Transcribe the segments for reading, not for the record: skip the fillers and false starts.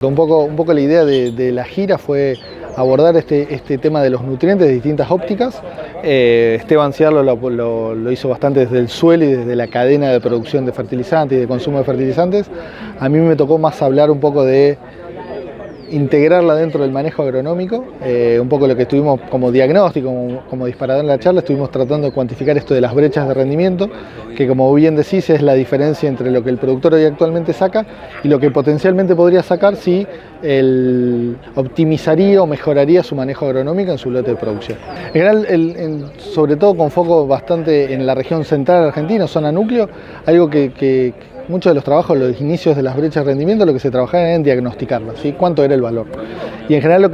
Un poco la idea de la gira fue abordar este tema de los nutrientes de distintas ópticas. Esteban Ciarlo lo hizo bastante desde el suelo y desde la cadena de producción de fertilizantes y de consumo de fertilizantes. A mí me tocó más hablar un poco de integrarla dentro del manejo agronómico, un poco lo que estuvimos como diagnóstico, como disparador en la charla, estuvimos tratando de cuantificar esto de las brechas de rendimiento, que como bien decís es la diferencia entre lo que el productor hoy actualmente saca y lo que potencialmente podría sacar si optimizaría o mejoraría su manejo agronómico en su lote de producción. En general, sobre todo con foco bastante en la región central argentina, zona núcleo, algo que muchos de los trabajos, los inicios de las brechas de rendimiento, lo que se trabajaba era en diagnosticarlas, ¿sí? ¿Cuánto era el valor? Y en general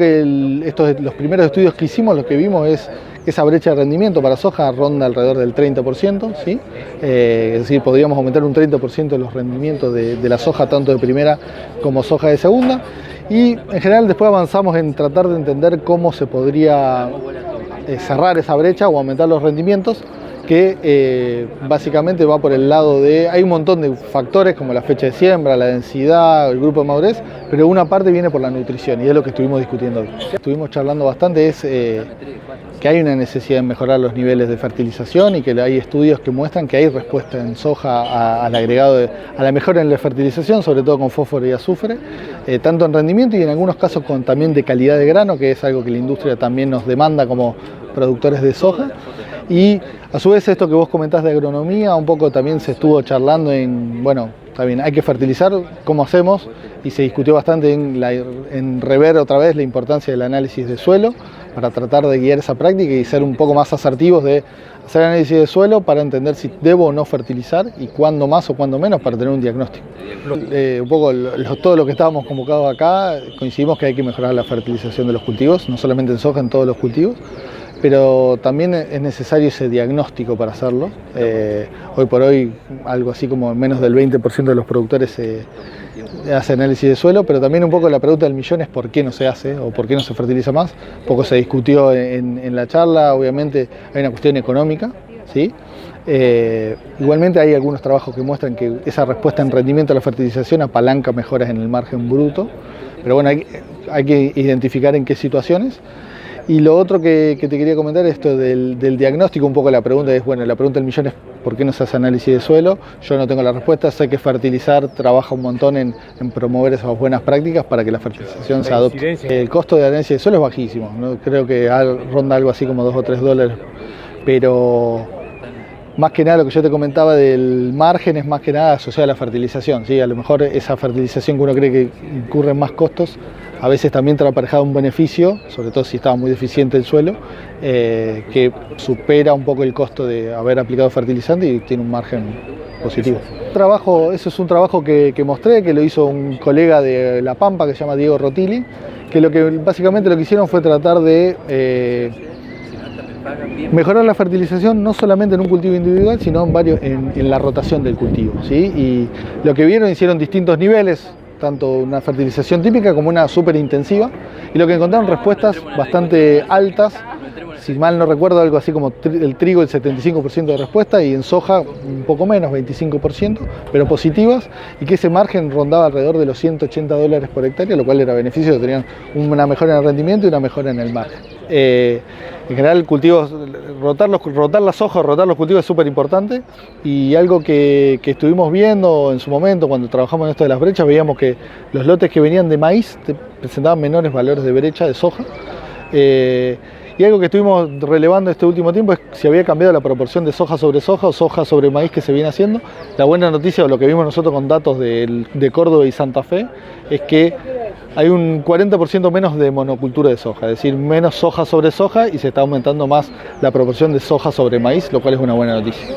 los primeros estudios que hicimos, lo que vimos es que esa brecha de rendimiento para soja ronda alrededor del 30%, ¿sí? Es decir, podríamos aumentar un 30% los rendimientos de la soja, tanto de primera como soja de segunda. Y en general después avanzamos en tratar de entender cómo se podría cerrar esa brecha o aumentar los rendimientos, que básicamente va por el lado de, hay un montón de factores como la fecha de siembra, la densidad, el grupo de madurez, pero una parte viene por la nutrición y es lo que estuvimos discutiendo hoy. Estuvimos charlando bastante, es que hay una necesidad de mejorar los niveles de fertilización y que hay estudios que muestran que hay respuesta en soja al agregado, a la mejora en la fertilización, sobre todo con fósforo y azufre, tanto en rendimiento y en algunos casos también de calidad de grano, que es algo que la industria también nos demanda como productores de soja. Y a su vez esto que vos comentás de agronomía, un poco también se estuvo charlando en, bueno, está bien, hay que fertilizar, ¿cómo hacemos? Y se discutió bastante en rever otra vez la importancia del análisis de suelo para tratar de guiar esa práctica y ser un poco más asertivos de hacer análisis de suelo para entender si debo o no fertilizar y cuándo más o cuándo menos para tener un diagnóstico. Un poco todo lo que estábamos convocados acá, coincidimos que hay que mejorar la fertilización de los cultivos, no solamente en soja, en todos los cultivos, pero también es necesario ese diagnóstico para hacerlo. Hoy por hoy algo así como menos del 20% de los productores hace análisis de suelo, pero también un poco la pregunta del millón es por qué no se hace o por qué no se fertiliza más. Un poco se discutió en la charla, obviamente hay una cuestión económica, ¿sí? Igualmente hay algunos trabajos que muestran que esa respuesta en rendimiento a la fertilización apalanca mejoras en el margen bruto, pero bueno, hay que identificar en qué situaciones. Y lo otro que te quería comentar es esto del diagnóstico, un poco la pregunta del millón es ¿por qué no se hace análisis de suelo? Yo no tengo la respuesta, sé que fertilizar trabaja un montón en promover esas buenas prácticas para que la fertilización se adopte. El costo de análisis de suelo es bajísimo, ¿no? Creo que ronda algo así como $2 o $3, pero más que nada lo que yo te comentaba del margen es más que nada asociado a la fertilización, ¿sí? A lo mejor esa fertilización que uno cree que incurre en más costos, a veces también trae aparejado un beneficio, sobre todo si estaba muy deficiente el suelo, que supera un poco el costo de haber aplicado fertilizante y tiene un margen positivo. Eso es un trabajo que mostré, que lo hizo un colega de La Pampa que se llama Diego Rotilli, que básicamente lo que hicieron fue tratar de mejorar la fertilización no solamente en un cultivo individual, sino en la rotación del cultivo, ¿sí? Y lo que hicieron distintos niveles, tanto una fertilización típica como una súper intensiva, y lo que encontraron respuestas bastante altas, si mal no recuerdo algo así como el trigo el 75% de respuesta y en soja un poco menos, 25%, pero positivas, y que ese margen rondaba alrededor de los $180 por hectárea, lo cual era beneficio, tenían una mejora en el rendimiento y una mejora en el margen. En general rotar la soja, rotar los cultivos es súper importante, y algo que estuvimos viendo en su momento cuando trabajamos en esto de las brechas, veíamos que los lotes que venían de maíz presentaban menores valores de brecha de soja. Y algo que estuvimos relevando este último tiempo es si había cambiado la proporción de soja sobre soja o soja sobre maíz que se viene haciendo. La buena noticia, o lo que vimos nosotros con datos de Córdoba y Santa Fe, es que hay un 40% menos de monocultura de soja, es decir, menos soja sobre soja, y se está aumentando más la proporción de soja sobre maíz, lo cual es una buena noticia.